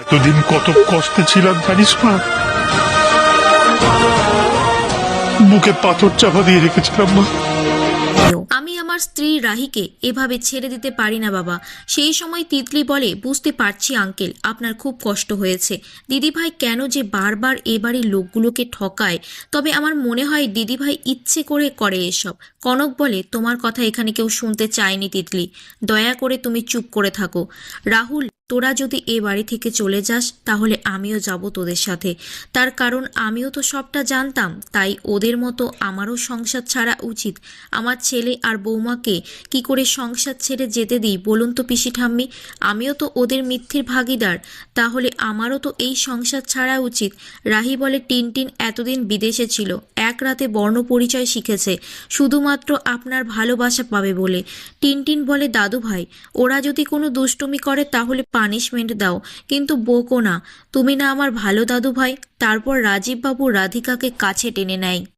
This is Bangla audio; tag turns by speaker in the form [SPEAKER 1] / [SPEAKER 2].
[SPEAKER 1] এতদিন কত কষ্টে ছিলাম জানিস মা, বুকে পাথর চাপা দিয়ে রেখেছিলাম মা।
[SPEAKER 2] আমি আমার স্ত্রী রাহিকে এভাবে ছেড়ে দিতে পারি না বাবা। সেই সময় তিতলি বলে, বুঝতে পারছি আঙ্কেল, আপনার খুব কষ্ট হয়েছে। দিদিভাই কেন যে বারবার এ বাড়ির লোকগুলোকে ঠকায়, তবে আমার মনে হয় দিদিভাই ইচ্ছে করে করে এসব। কনক বলে, তোমার কথা এখানে কেউ শুনতে চায়নি তিতলি, দয়া করে তুমি চুপ করে থাকো। রাহুল, তোরা যদি এ বাড়ি থেকে চলে যাস তাহলে আমিও যাব তোদের সাথে। তার কারণ আমিও তো সবটা জানতাম, তাই ওদের মতো আমারও সংসার ছাড়া উচিত। আমার ছেলে আর বৌমাকে কি করে সংসার ছেড়ে যেতে দিই বলুন তো পিসি ঠাম্মি? আমিও তো ওদের মিথ্যের ভাগিদার, তাহলে আমারও তো এই সংসার ছাড়া উচিত। রাহি বলে, টিনটিন এতদিন বিদেশে ছিল, এক রাতে বর্ণ পরিচয় শিখেছে শুধুমাত্র আপনার ভালোবাসা পাবে বলে। টিনটিন বলে, দাদু ভাই, ওরা যদি কোনো দুষ্টুমি করে তাহলে পানিশমেন্ট দাও, কিন্তু বকো না। তুমি না আমার ভালো দাদু ভাই। তারপর রাজীববাবু রাধিকাকে কাছে টেনে নেয়।